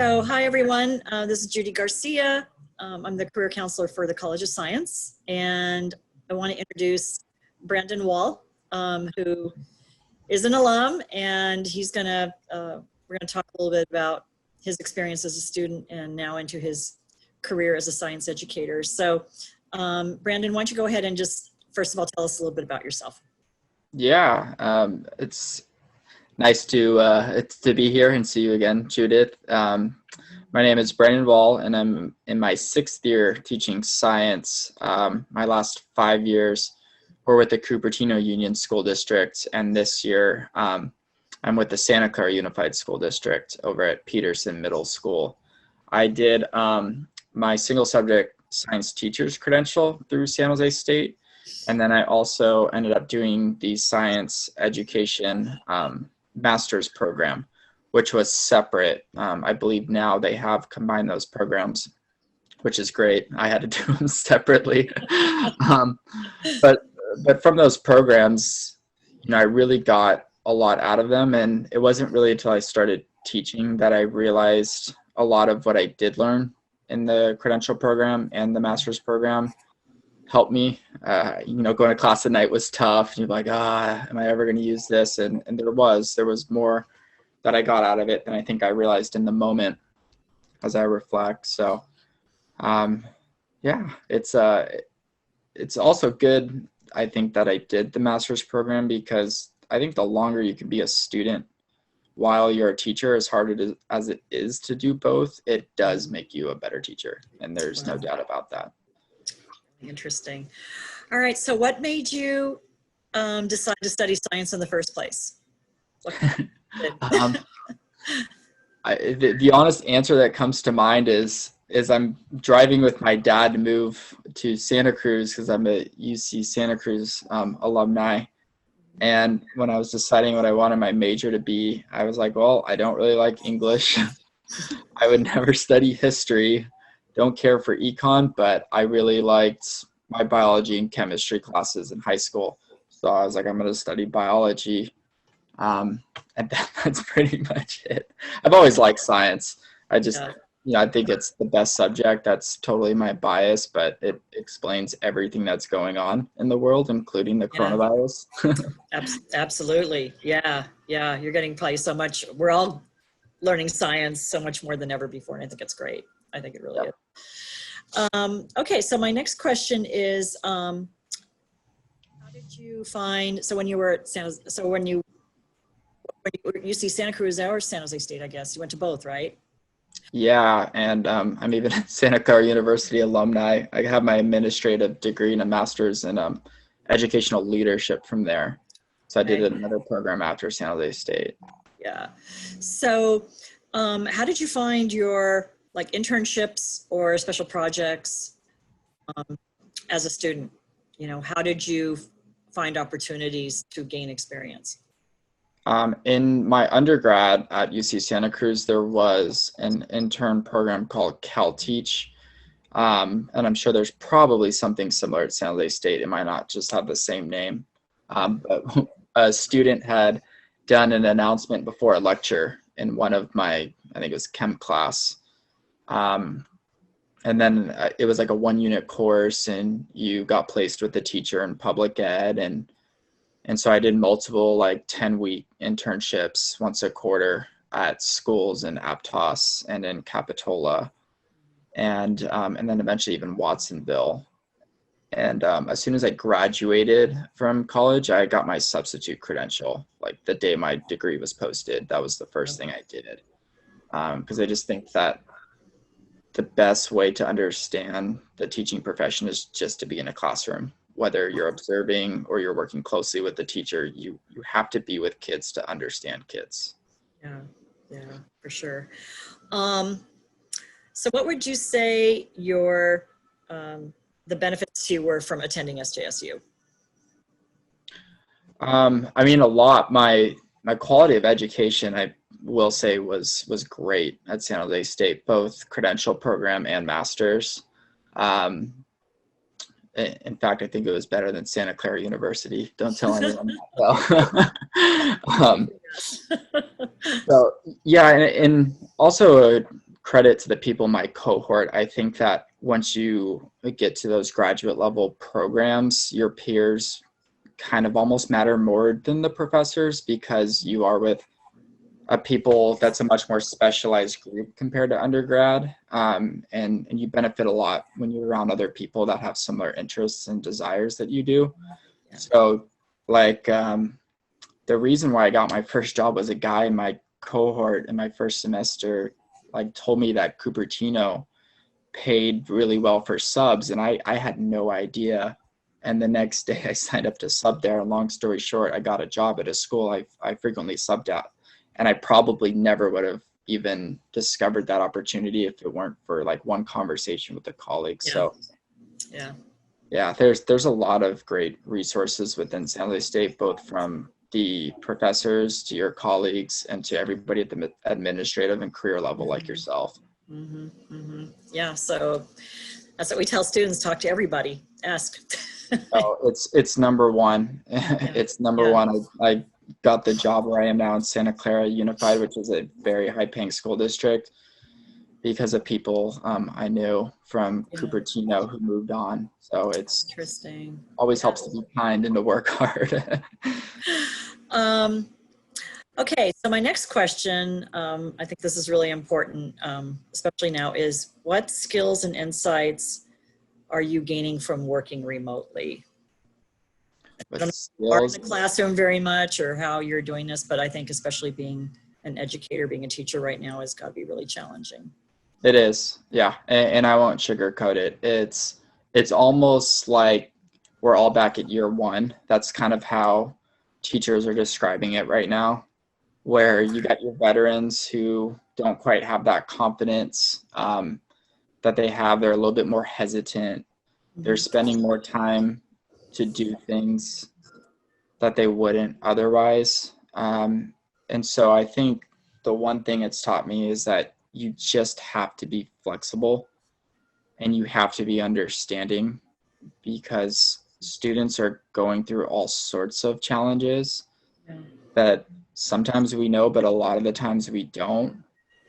So, hi everyone. This is Judy Garcia. I'm the career counselor for the College of Science, and I want to introduce Brandon Wall, who is an alum, and we're gonna talk a little bit about his experience as a student and now into his career as a science educator. So, Brandon, why don't you go ahead and just first of all tell us a little bit about yourself? Yeah, it's nice to be here and see you again, Judith. My name is Brandon Wall, and I'm in my 6th year teaching science. My last 5 years were with the Cupertino Union School District, and this year I'm with the Santa Clara Unified School District over at Peterson Middle School. I did my single subject science teacher's credential through San Jose State, and then I also ended up doing the science education master's program, which was separate. I believe now they have combined those programs, which is great. I had to do them separately. But from those programs, I really got a lot out of them. And it wasn't really until I started teaching that I realized a lot of what I did learn in the credential program and the master's program helped me. Going to class at night was tough. And you're like, am I ever going to use this? And there was more that I got out of it than I think I realized in the moment as I reflect. So, it's also good, I think, that I did the master's program, because I think the longer you can be a student while you're a teacher, as hard as it is to do both, it does make you a better teacher. And there's no doubt about that. Interesting. All right. So what made you decide to study science in the first place? The honest answer that comes to mind is I'm driving with my dad to move to Santa Cruz, because I'm a UC Santa Cruz alumni. And when I was deciding what I wanted my major to be, I was like, well, I don't really like English. I would never study history. Don't care for econ, but I really liked my biology and chemistry classes in high school. So I was like, I'm going to study biology. And that's pretty much it. I've always liked science. I think it's the best subject. That's totally my bias, but it explains everything that's going on in the world, including the coronavirus. Absolutely. Yeah. You're getting probably so much. We're all learning science so much more than ever before. And I think it's great. I think it really is. Okay. So my next question is, how did you find, so when you were at when you UC Santa Cruz or San Jose State, I guess you went to both, right? Yeah, and I'm even a Santa Clara University alumni. I have my administrative degree and a master's in educational leadership from there. So I did another program after San Jose State. Yeah. So how did you find your internships or special projects as a student? How did you find opportunities to gain experience? In my undergrad at UC Santa Cruz, there was an intern program called CalTeach. And I'm sure there's probably something similar at San Jose State. It might not just have the same name. But a student had done an announcement before a lecture in one of my, I think it was chem class. And then it was like a 1-unit course, and you got placed with the teacher in public ed. And so I did multiple 10-week internships once a quarter at schools in Aptos and in Capitola, and then eventually even Watsonville. And as soon as I graduated from college, I got my substitute credential. The day my degree was posted, that was the first thing I did. Because I just think that the best way to understand the teaching profession is just to be in a classroom. Whether you're observing or you're working closely with the teacher, you have to be with kids to understand kids. Yeah, for sure. So what would you say your the benefits to you were from attending SJSU? A lot. My quality of education, I will say, was great at San Jose State, both credential program and master's. In fact, I think it was better than Santa Clara University. Don't tell anyone that. So yeah, and also credit to the people in my cohort. I think that once you get to those graduate level programs, your peers kind of almost matter more than the professors, because you are with a people that's a much more specialized group compared to undergrad. And you benefit a lot when you're around other people that have similar interests and desires that you do. Yeah. So like, the reason why I got my first job was a guy in my cohort in my first semester, like, told me that Cupertino paid really well for subs, and I had no idea. And the next day I signed up to sub there. And long story short, I got a job at a school I frequently subbed at. And I probably never would have even discovered that opportunity if it weren't for like one conversation with a colleague. Yeah. So yeah, there's a lot of great resources within San Jose State, both from the professors to your colleagues and to everybody at the administrative and career level like yourself. Yeah, so that's what we tell students: talk to everybody, ask. Oh, it's number one. It's number one. I got the job where I am now in Santa Clara Unified, which is a very high-paying school district, because of people I knew from Cupertino who moved on. So it's interesting. Always helps to be kind and to work hard. Okay, so my next question, I think this is really important, especially now, is what skills and insights are you gaining from working remotely? I don't know if you're in the classroom very much or how you're doing this, but I think especially being an educator, being a teacher right now has got to be really challenging. It is, yeah, and I won't sugarcoat it. It's almost like we're all back at year one. That's kind of how teachers are describing it right now, where you got your veterans who don't quite have that confidence that they have. They're a little bit more hesitant. They're spending more time to do things that they wouldn't otherwise. And so I think the one thing it's taught me is that you just have to be flexible and you have to be understanding, because students are going through all sorts of challenges that sometimes we know, but a lot of the times we don't.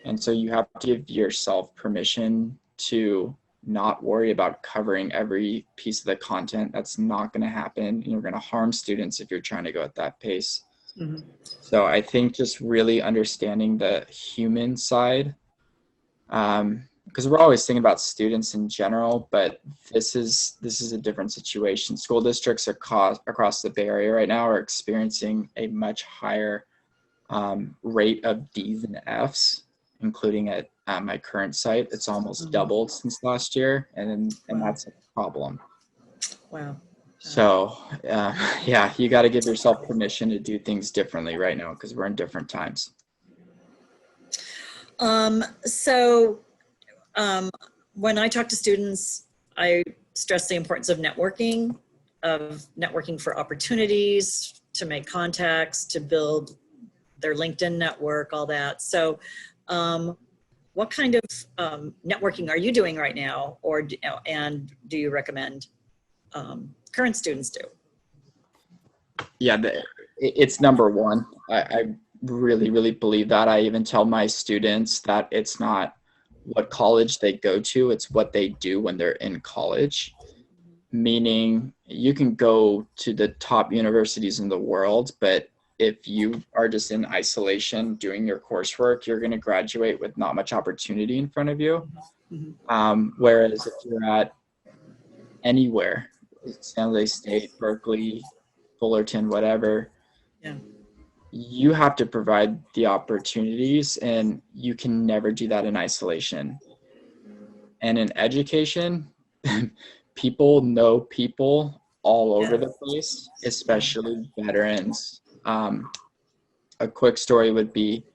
And so you have to give yourself permission to not worry about covering every piece of the content. That's not going to happen. You're going to harm students if you're trying to go at that pace. So I think just really understanding the human side, because we're always thinking about students in general, but this is a different situation. School districts across the Bay Area right now are experiencing a much higher rate of D's and F's, including at my current site. It's almost doubled since last year, and that's a problem. Wow. So yeah, you got to give yourself permission to do things differently right now, because we're in different times. When I talk to students, I stress the importance of networking for opportunities, to make contacts, to build their LinkedIn network, all that. So what kind of networking are you doing right now, and do you recommend current students do? Yeah, it's number one. I really, really believe that. I even tell my students that it's not what college they go to, it's what they do when they're in college. Meaning you can go to the top universities in the world, but if you are just in isolation doing your coursework, you're going to graduate with not much opportunity in front of you. Whereas if you're at anywhere, San Jose State, Berkeley, Fullerton, whatever, you have to provide the opportunities, and you can never do that in isolation. And in education, people know people all over the place, especially veterans. A quick story would be,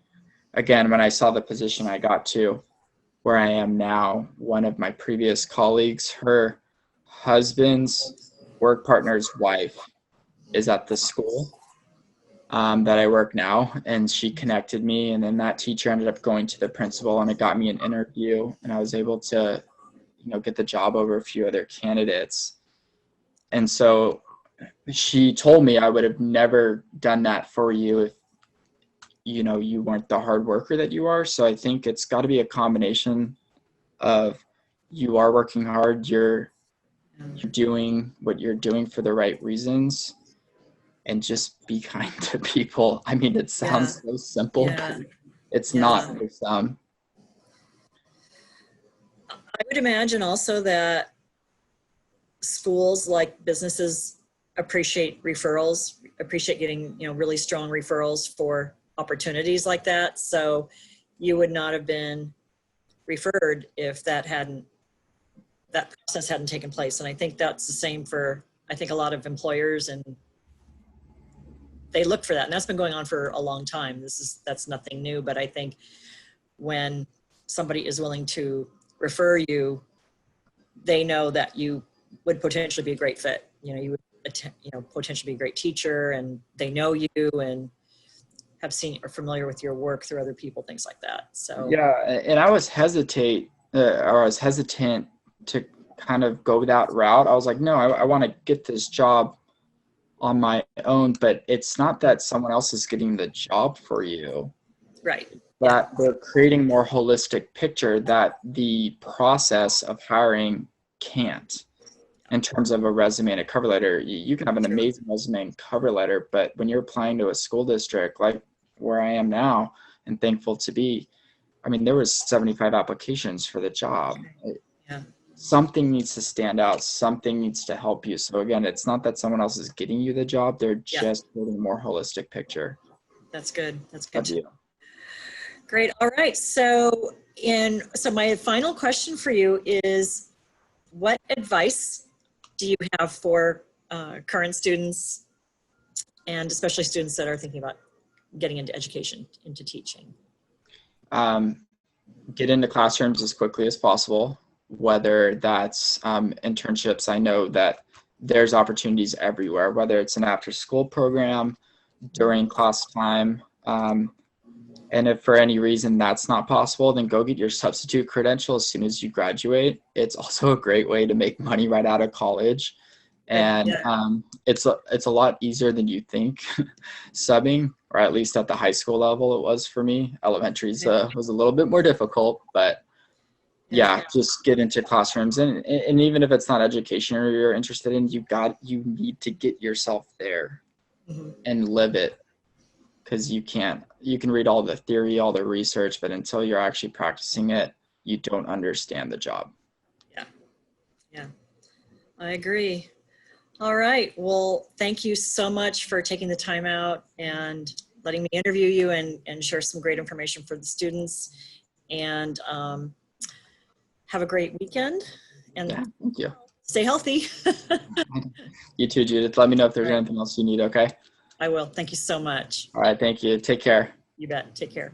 again, when I saw the position I got to where I am now, one of my previous colleagues, her husband's work partner's wife is at the school that I work now, and she connected me, and then that teacher ended up going to the principal, and it got me an interview, and I was able to, get the job over a few other candidates. And so she told me, I would have never done that for you if you weren't the hard worker that you are. So I think it's got to be a combination of you are working hard, you're doing what you're doing for the right reasons, and just be kind to people. I mean, it sounds so simple, but it's not. It's, I would imagine also that schools, like businesses, appreciate referrals, appreciate getting, really strong referrals for opportunities like that. So you would not have been referred if that process hadn't taken place. And I think that's the same for, I think, a lot of employers, and they look for that. And that's been going on for a long time. That's nothing new, but I think when somebody is willing to refer you, they know that you would potentially be a great fit. You would potentially be a great teacher, and they know you and have seen or familiar with your work through other people, things like that. So and I was hesitant to kind of go that route. I was like, no, I want to get this job on my own, but it's not that someone else is getting the job for you. Right. That they're creating more holistic picture that the process of hiring can't. In terms of a resume and a cover letter, you can have an amazing resume and cover letter, but when you're applying to a school district like where I am now and thankful to be, I mean, there was 75 applications for the job. Something needs to stand out. Something needs to help you. So again, it's not that someone else is getting you the job. They're just building a more holistic picture. That's good. That's good. Great. All right. So my final question for you is, what advice do you have for current students, and especially students that are thinking about getting into education, into teaching? Get into classrooms as quickly as possible, whether that's internships. I know that there's opportunities everywhere, whether it's an after-school program, during class time. And if for any reason that's not possible, then go get your substitute credential as soon as you graduate. It's also a great way to make money right out of college. And it's a lot easier than you think subbing, or at least at the high school level it was for me. Elementary's was a little bit more difficult, but just get into classrooms. And even if it's not education or you're interested in, you need to get yourself there and live it. Because you can read all the theory, all the research, but until you're actually practicing it, you don't understand the job. Yeah, I agree. All right. Well, thank you so much for taking the time out and letting me interview you and share some great information for the students. And have a great weekend. And thank you. Stay healthy. You too, Judith. Let me know if there's anything else you need, okay? I will. Thank you so much. All right. Thank you. Take care. You bet. Take care.